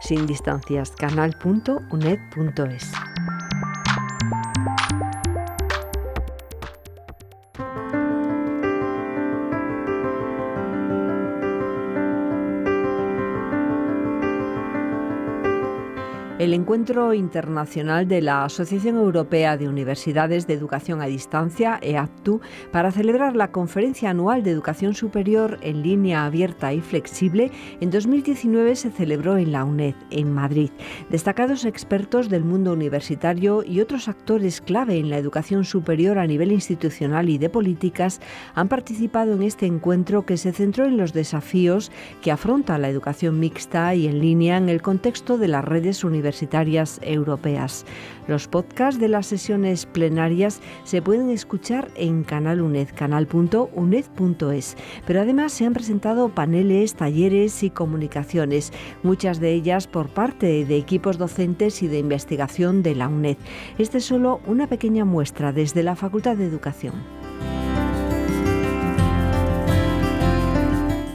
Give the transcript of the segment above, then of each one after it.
sin distancias, canal.uned.es. El Encuentro Internacional de la Asociación Europea de Universidades de Educación a Distancia, EADTU, para celebrar la Conferencia Anual de Educación Superior en Línea Abierta y Flexible, en 2019 se celebró en la UNED, en Madrid. Destacados expertos del mundo universitario y otros actores clave en la educación superior a nivel institucional y de políticas han participado en este encuentro que se centró en los desafíos que afronta la educación mixta y en línea en el contexto de las redes universitarias europeas. Los podcasts de las sesiones plenarias se pueden escuchar en Canal UNED, canal.uned.es. Pero además se han presentado paneles, talleres y comunicaciones, muchas de ellas por parte de equipos docentes y de investigación de la UNED. Esta es solo una pequeña muestra desde la Facultad de Educación.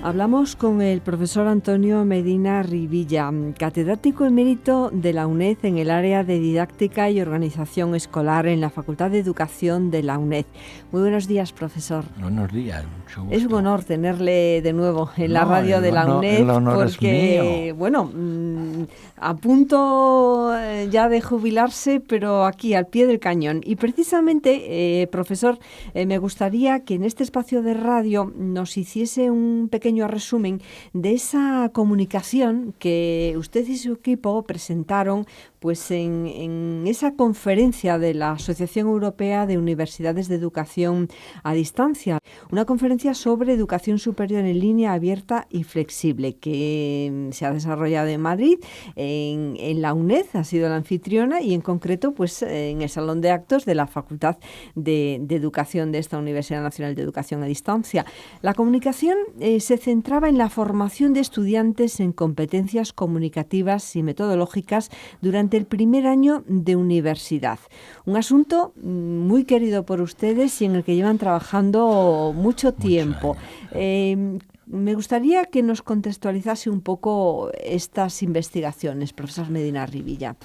Hablamos con el profesor Antonio Medina Rivilla, catedrático emérito de la UNED en el área de didáctica y organización escolar en la Facultad de Educación de la UNED. Muy buenos días, profesor. Buenos días, mucho gusto. Es un honor tenerle de nuevo en la radio de la UNED, el honor porque, es mío. A punto ya de jubilarse, pero aquí al pie del cañón. Y precisamente, profesor, me gustaría que en este espacio de radio nos hiciese un pequeño resumen de esa comunicación que usted y su equipo presentaron pues en esa conferencia de la Asociación Europea de Universidades de Educación a Distancia, una conferencia sobre educación superior en línea abierta y flexible que se ha desarrollado en Madrid, en la UNED, ha sido la anfitriona, y en concreto pues en el Salón de Actos de la Facultad de Educación de esta Universidad Nacional de Educación a Distancia. La comunicación se centraba en la formación de estudiantes en competencias comunicativas y metodológicas durante el primer año de universidad. Un asunto muy querido por ustedes y en el que llevan trabajando mucho tiempo. Me gustaría que nos contextualizase un poco estas investigaciones, profesor Medina Rivilla.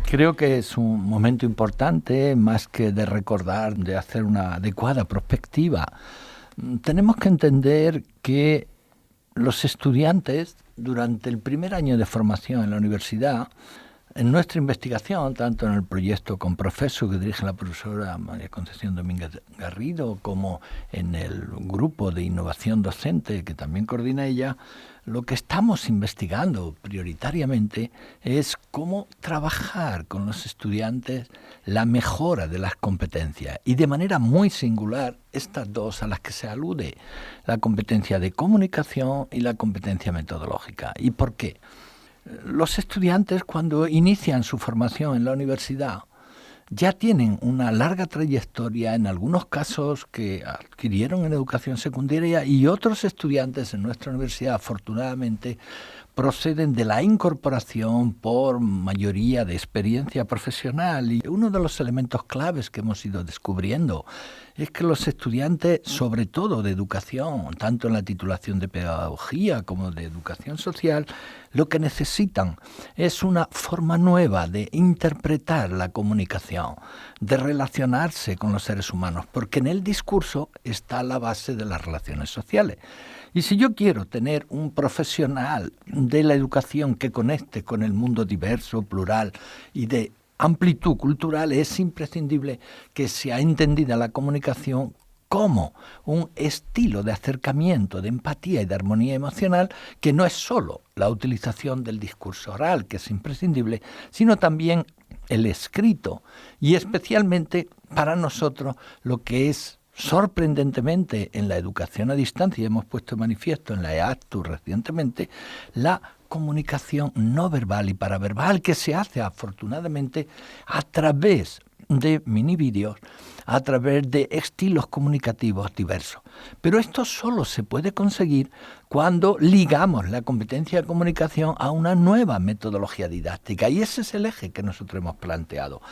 Creo que es un momento importante, más que de recordar, de hacer una adecuada prospectiva. Tenemos que entender que los estudiantes, durante el primer año de formación en la universidad, en nuestra investigación, tanto en el proyecto con Profeso, que dirige la profesora María Concepción Domínguez Garrido, como en el grupo de innovación docente, que también coordina ella, lo que estamos investigando prioritariamente es cómo trabajar con los estudiantes la mejora de las competencias, y de manera muy singular estas dos a las que se alude, la competencia de comunicación y la competencia metodológica. ¿Y por qué? Los estudiantes, cuando inician su formación en la universidad, ya tienen una larga trayectoria, en algunos casos que adquirieron en educación secundaria, y otros estudiantes en nuestra universidad, afortunadamente, proceden de la incorporación por mayoría de experiencia profesional. Y uno de los elementos claves que hemos ido descubriendo es que los estudiantes, sobre todo de educación, tanto en la titulación de pedagogía como de educación social, lo que necesitan es una forma nueva de interpretar la comunicación, de relacionarse con los seres humanos, porque en el discurso está la base de las relaciones sociales. Y si yo quiero tener un profesional de la educación que conecte con el mundo diverso, plural y de amplitud cultural, es imprescindible que sea entendida la comunicación como un estilo de acercamiento, de empatía y de armonía emocional, que no es solo la utilización del discurso oral, que es imprescindible, sino también el escrito, y especialmente para nosotros lo que es sorprendentemente en la educación a distancia, y hemos puesto de manifiesto en la EADTU recientemente, la comunicación no verbal y paraverbal, que se hace afortunadamente a través de mini vídeos, a través de estilos comunicativos diversos. Pero esto solo se puede conseguir cuando ligamos la competencia de comunicación a una nueva metodología didáctica, y ese es el eje que nosotros hemos planteado.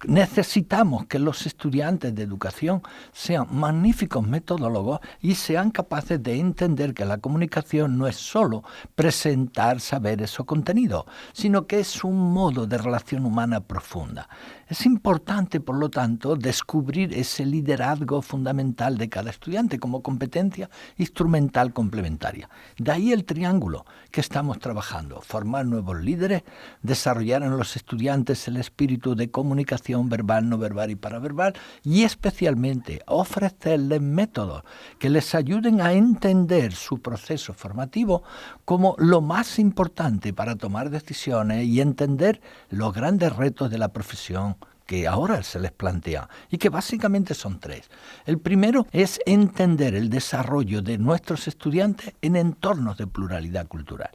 Necesitamos que los estudiantes de educación sean magníficos metodólogos y sean capaces de entender que la comunicación no es solo presentar saberes o contenidos, sino que es un modo de relación humana profunda. Es importante, por lo tanto, descubrir ese liderazgo fundamental de cada estudiante como competencia instrumental complementaria. De ahí el triángulo que estamos trabajando: formar nuevos líderes, desarrollar en los estudiantes el espíritu de comunicación verbal, no verbal y paraverbal, y especialmente ofrecerles métodos que les ayuden a entender su proceso formativo como lo más importante para tomar decisiones y entender los grandes retos de la profesión que ahora se les plantea, y que básicamente son tres. El primero es entender el desarrollo de nuestros estudiantes en entornos de pluralidad cultural.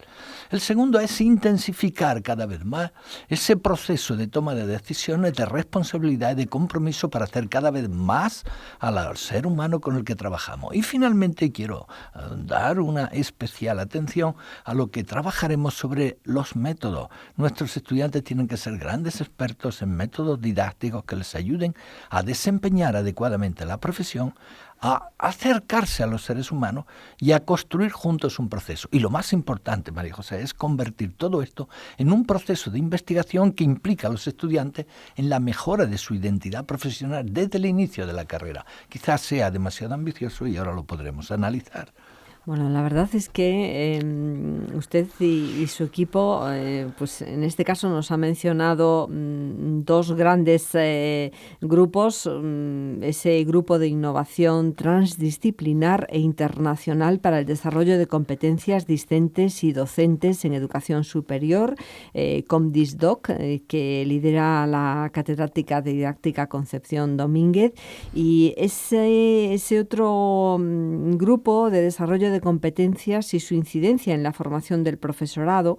El segundo es intensificar cada vez más ese proceso de toma de decisiones, de responsabilidad y de compromiso para hacer cada vez más al ser humano con el que trabajamos. Y finalmente quiero dar una especial atención a lo que trabajaremos sobre los métodos. Nuestros estudiantes tienen que ser grandes expertos en métodos didácticos que les ayuden a desempeñar adecuadamente la profesión, a acercarse a los seres humanos y a construir juntos un proceso. Y lo más importante, María José, es convertir todo esto en un proceso de investigación que implica a los estudiantes en la mejora de su identidad profesional desde el inicio de la carrera. Quizás sea demasiado ambicioso y ahora lo podremos analizar. Bueno, la verdad es que usted y su equipo, pues en este caso nos ha mencionado dos grandes grupos, ese grupo de innovación transdisciplinar e internacional para el desarrollo de competencias discentes y docentes en educación superior, ComDisDoc, que lidera la catedrática de didáctica Concepción Domínguez, y ese otro grupo de desarrollo de competencias y su incidencia en la formación del profesorado,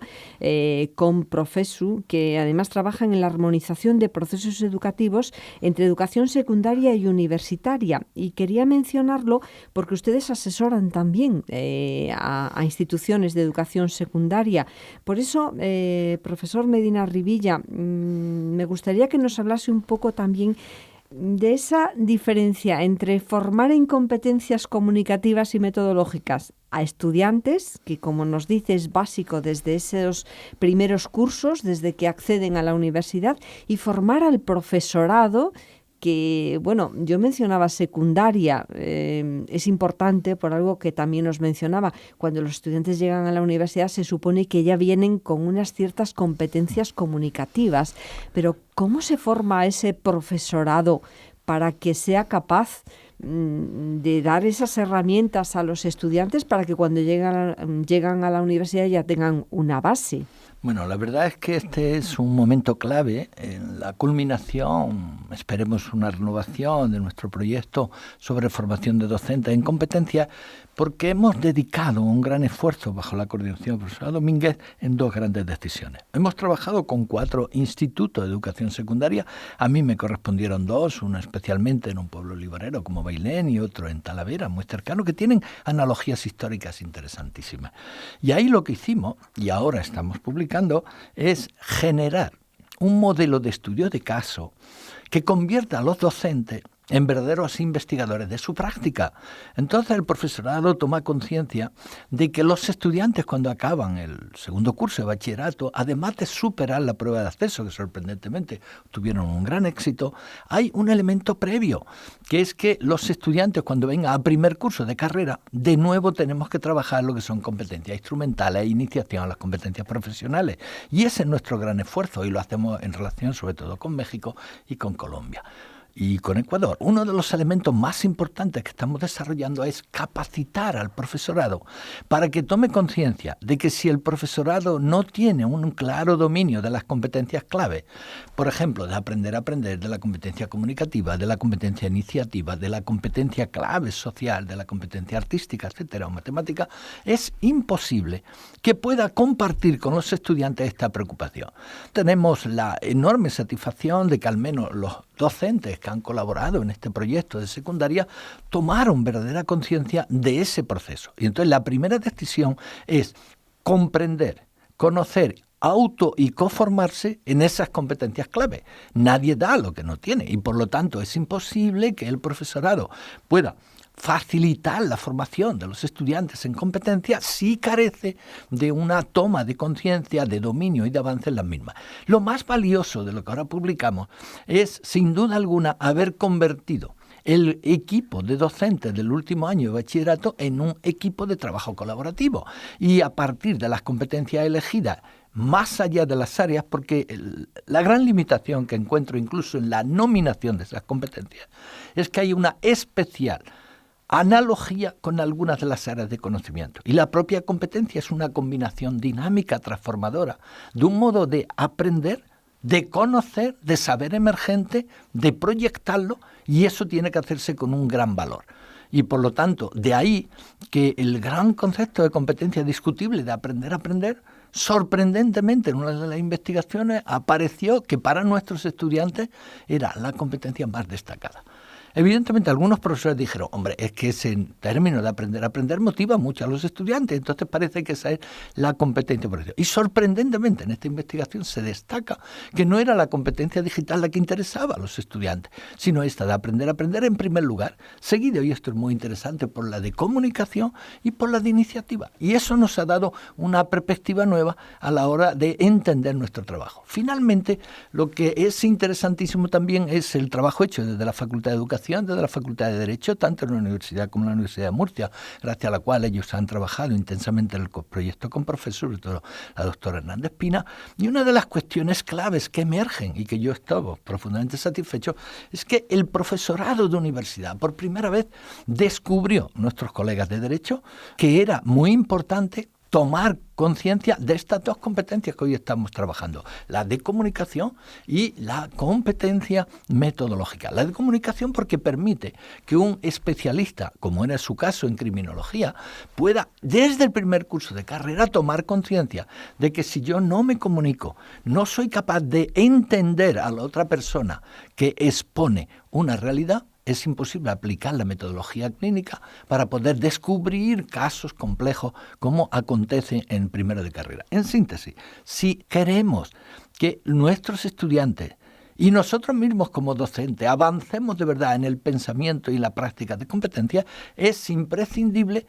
con Profesu, que además trabaja en la armonización de procesos educativos entre educación secundaria y universitaria. Y quería mencionarlo porque ustedes asesoran también a instituciones de educación secundaria. Por eso, profesor Medina Rivilla, me gustaría que nos hablase un poco también de esa diferencia entre formar en competencias comunicativas y metodológicas a estudiantes, que como nos dice es básico desde esos primeros cursos, desde que acceden a la universidad, y formar al profesorado, que, bueno, yo mencionaba secundaria, es importante por algo que también os mencionaba. Cuando los estudiantes llegan a la universidad se supone que ya vienen con unas ciertas competencias comunicativas, pero ¿cómo se forma ese profesorado para que sea capaz de dar esas herramientas a los estudiantes para que cuando llegan a la universidad ya tengan una base? Bueno, la verdad es que este es un momento clave en la culminación, esperemos una renovación de nuestro proyecto sobre formación de docentes en competencias, porque hemos dedicado un gran esfuerzo bajo la coordinación del profesor Domínguez en dos grandes decisiones. Hemos trabajado con 4 institutos de educación secundaria, a mí me correspondieron 2, uno especialmente en un pueblo librero como Bailén y otro en Talavera, muy cercano, que tienen analogías históricas interesantísimas. Y ahí lo que hicimos, y ahora estamos publicando, es generar un modelo de estudio de caso que convierta a los docentes en verdaderos investigadores de su práctica. Entonces el profesorado toma conciencia de que los estudiantes, cuando acaban el segundo curso de bachillerato, además de superar la prueba de acceso, que sorprendentemente tuvieron un gran éxito, hay un elemento previo, que es que los estudiantes, cuando vengan a primer curso de carrera, de nuevo tenemos que trabajar lo que son competencias instrumentales e iniciación a las competencias profesionales. Y ese es nuestro gran esfuerzo, y lo hacemos en relación sobre todo con México y con Colombia. Y con Ecuador, uno de los elementos más importantes que estamos desarrollando es capacitar al profesorado para que tome conciencia de que si el profesorado no tiene un claro dominio de las competencias clave, por ejemplo, de aprender a aprender, de la competencia comunicativa, de la competencia iniciativa, de la competencia clave social, de la competencia artística, etcétera, o matemática, es imposible que pueda compartir con los estudiantes esta preocupación. Tenemos la enorme satisfacción de que al menos los docentes que han colaborado en este proyecto de secundaria tomaron verdadera conciencia de ese proceso. Y entonces la primera decisión es comprender, conocer auto y coformarse en esas competencias clave. Nadie da lo que no tiene y por lo tanto es imposible que el profesorado pueda facilitar la formación de los estudiantes en competencias si carece de una toma de conciencia, de dominio y de avance en las mismas. Lo más valioso de lo que ahora publicamos es, sin duda alguna, haber convertido el equipo de docentes del último año de bachillerato en un equipo de trabajo colaborativo y a partir de las competencias elegidas más allá de las áreas, porque la gran limitación que encuentro incluso en la nominación de esas competencias es que hay una especial analogía con algunas de las áreas de conocimiento. Y la propia competencia es una combinación dinámica, transformadora, de un modo de aprender, de conocer, de saber emergente, de proyectarlo, y eso tiene que hacerse con un gran valor. Y por lo tanto, de ahí que el gran concepto de competencia discutible de aprender a aprender, sorprendentemente en una de las investigaciones apareció que para nuestros estudiantes era la competencia más destacada. Evidentemente algunos profesores dijeron, hombre, es que ese término de aprender a aprender motiva mucho a los estudiantes, entonces parece que esa es la competencia por eso. Y sorprendentemente en esta investigación se destaca que no era la competencia digital la que interesaba a los estudiantes, sino esta de aprender a aprender en primer lugar, seguido, y esto es muy interesante, por la de comunicación y por la de iniciativa. Y eso nos ha dado una perspectiva nueva a la hora de entender nuestro trabajo. Finalmente, lo que es interesantísimo también es el trabajo hecho desde la Facultad de Educación, desde la Facultad de Derecho, tanto en la universidad como en la Universidad de Murcia, gracias a la cual ellos han trabajado intensamente en el proyecto con profesor, sobre todo la doctora Hernández Pina, y una de las cuestiones claves que emergen y que yo estaba profundamente satisfecho es que el profesorado de universidad por primera vez descubrió, nuestros colegas de Derecho, que era muy importante tomar conciencia de estas dos competencias que hoy estamos trabajando, la de comunicación y la competencia metodológica. La de comunicación porque permite que un especialista, como era su caso en criminología, pueda desde el primer curso de carrera tomar conciencia de que si yo no me comunico, no soy capaz de entender a la otra persona que expone una realidad, es imposible aplicar la metodología clínica para poder descubrir casos complejos como acontece en primero de carrera. En síntesis, si queremos que nuestros estudiantes y nosotros mismos como docentes avancemos de verdad en el pensamiento y la práctica de competencia, es imprescindible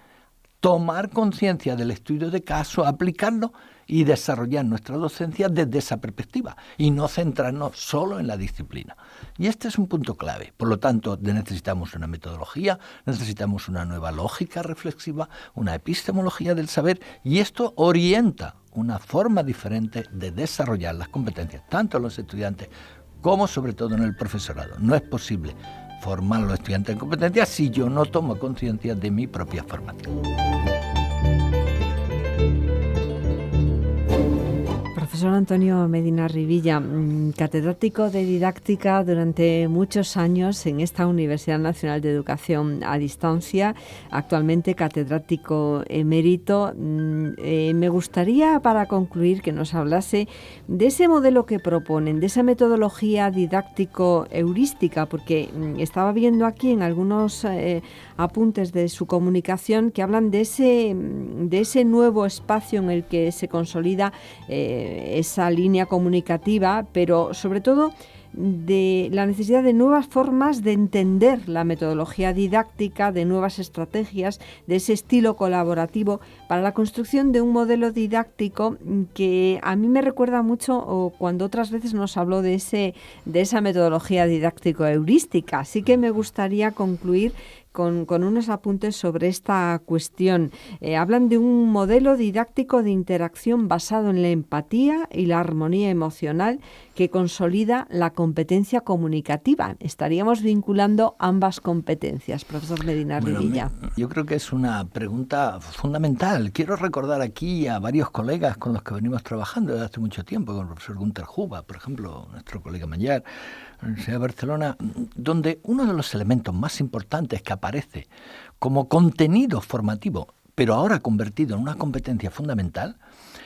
tomar conciencia del estudio de caso, aplicarlo y desarrollar nuestra docencia desde esa perspectiva y no centrarnos solo en la disciplina. Y este es un punto clave. Por lo tanto, necesitamos una metodología, necesitamos una nueva lógica reflexiva, una epistemología del saber, y esto orienta una forma diferente de desarrollar las competencias, tanto en los estudiantes como sobre todo en el profesorado. No es posible formar a los estudiantes en competencias si yo no tomo conciencia de mi propia formación. Profesor Antonio Medina Rivilla, catedrático de didáctica durante muchos años en esta Universidad Nacional de Educación a Distancia, actualmente catedrático emérito. Me gustaría, para concluir, que nos hablase de ese modelo que proponen, de esa metodología didáctico-heurística, porque estaba viendo aquí en algunos apuntes de su comunicación que hablan de ese nuevo espacio en el que se consolida esa línea comunicativa, pero sobre todo de la necesidad de nuevas formas de entender la metodología didáctica, de nuevas estrategias, de ese estilo colaborativo para la construcción de un modelo didáctico que a mí me recuerda mucho cuando otras veces nos habló de esa metodología didáctico-heurística. Así que me gustaría concluir con unos apuntes sobre esta cuestión. Hablan de un modelo didáctico de interacción basado en la empatía y la armonía emocional que consolida la competencia comunicativa. Estaríamos vinculando ambas competencias, profesor Medina Rivilla. Yo creo que es una pregunta fundamental. Quiero recordar aquí a varios colegas con los que venimos trabajando desde hace mucho tiempo, con el profesor Gunter Juba, por ejemplo, nuestro colega Mayar, en la Universidad de Barcelona, donde uno de los elementos más importantes que aparece como contenido formativo, pero ahora convertido en una competencia fundamental,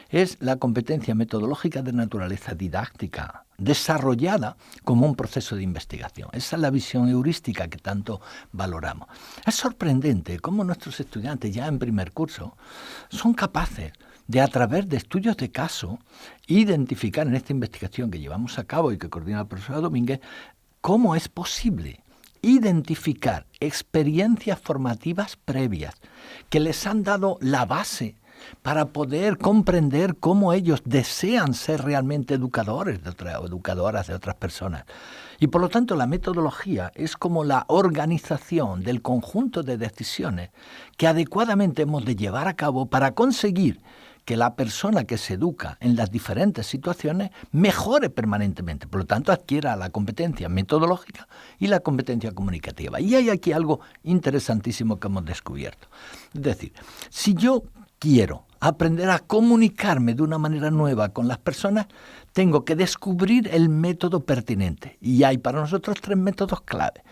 es la competencia metodológica de naturaleza didáctica, desarrollada como un proceso de investigación. Esa es la visión heurística que tanto valoramos. Es sorprendente cómo nuestros estudiantes ya en primer curso son capaces de a través de estudios de caso identificar en esta investigación que llevamos a cabo y que coordina la profesora Domínguez cómo es posible identificar experiencias formativas previas que les han dado la base para poder comprender cómo ellos desean ser realmente educadores o educadoras de otras personas. Y por lo tanto la metodología es como la organización del conjunto de decisiones que adecuadamente hemos de llevar a cabo para conseguir que la persona que se educa en las diferentes situaciones mejore permanentemente, por lo tanto adquiera la competencia metodológica y la competencia comunicativa. Y hay aquí algo interesantísimo que hemos descubierto. Es decir, si yo quiero aprender a comunicarme de una manera nueva con las personas, tengo que descubrir el método pertinente. Y hay para nosotros 3 métodos clave.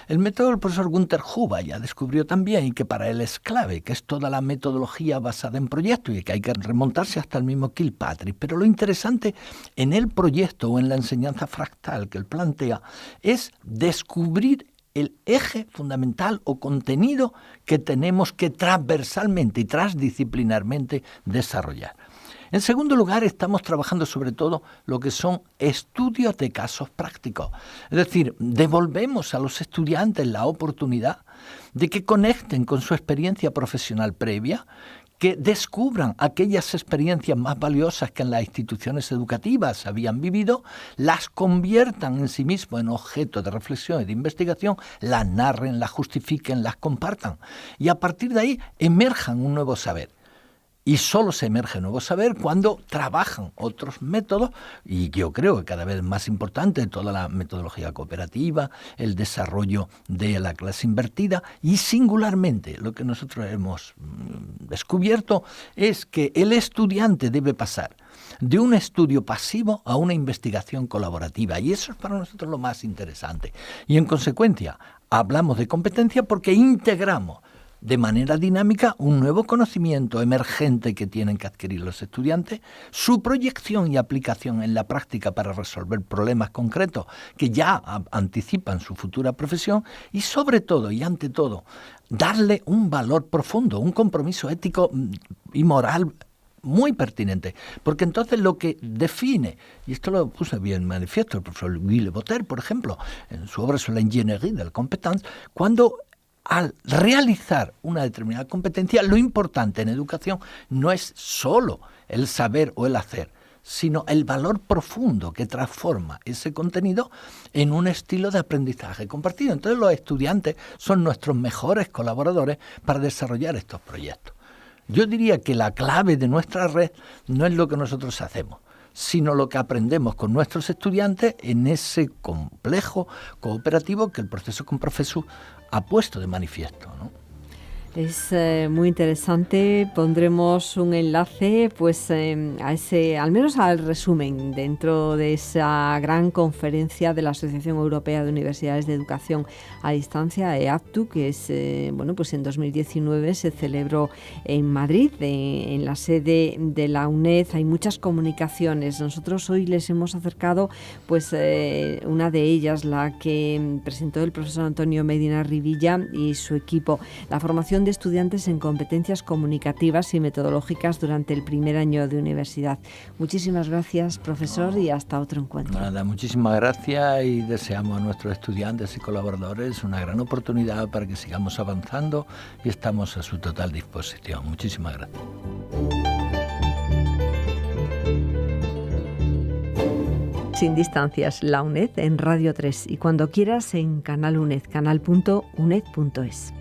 El método del profesor Günter Huber ya descubrió también, y que para él es clave, que es toda la metodología basada en proyectos y que hay que remontarse hasta el mismo Kilpatrick. Pero lo interesante en el proyecto o en la enseñanza fractal que él plantea es descubrir el eje fundamental o contenido que tenemos que transversalmente y transdisciplinarmente desarrollar. En segundo lugar, estamos trabajando sobre todo lo que son estudios de casos prácticos. Es decir, devolvemos a los estudiantes la oportunidad de que conecten con su experiencia profesional previa, que descubran aquellas experiencias más valiosas que en las instituciones educativas habían vivido, las conviertan en sí mismos en objeto de reflexión y de investigación, las narren, las justifiquen, las compartan y a partir de ahí emerjan un nuevo saber. Y solo se emerge nuevo saber cuando trabajan otros métodos, y yo creo que cada vez más importante toda la metodología cooperativa, el desarrollo de la clase invertida, y singularmente lo que nosotros hemos descubierto es que el estudiante debe pasar de un estudio pasivo a una investigación colaborativa, y eso es para nosotros lo más interesante. Y en consecuencia, hablamos de competencia porque integramos de manera dinámica un nuevo conocimiento emergente que tienen que adquirir los estudiantes, su proyección y aplicación en la práctica para resolver problemas concretos que ya anticipan su futura profesión y sobre todo y ante todo darle un valor profundo, un compromiso ético y moral muy pertinente, porque entonces lo que define, y esto lo puso bien en manifiesto el profesor Louis Le Botter, por ejemplo, en su obra sobre la ingénierie de la compétence, cuando al realizar una determinada competencia, lo importante en educación no es solo el saber o el hacer, sino el valor profundo que transforma ese contenido en un estilo de aprendizaje compartido. Entonces los estudiantes son nuestros mejores colaboradores para desarrollar estos proyectos. Yo diría que la clave de nuestra red no es lo que nosotros hacemos, sino lo que aprendemos con nuestros estudiantes en ese complejo cooperativo que el proceso con Profesur ha puesto de manifiesto, ¿no? Es muy interesante. Pondremos un enlace pues a ese, al menos al resumen dentro de esa gran conferencia de la Asociación Europea de Universidades de Educación a Distancia, EADTU, que es pues en 2019 se celebró en Madrid, en la sede de la UNED. Hay muchas comunicaciones. Nosotros hoy les hemos acercado pues una de ellas, la que presentó el profesor Antonio Medina Rivilla y su equipo, la formación de estudiantes en competencias comunicativas y metodológicas durante el primer año de universidad. Muchísimas gracias, profesor, y hasta otro encuentro. Nada, muchísimas gracias y deseamos a nuestros estudiantes y colaboradores una gran oportunidad para que sigamos avanzando y estamos a su total disposición. Muchísimas gracias. Sin distancias, la UNED en Radio 3 y cuando quieras en Canal UNED, canal.uned.es.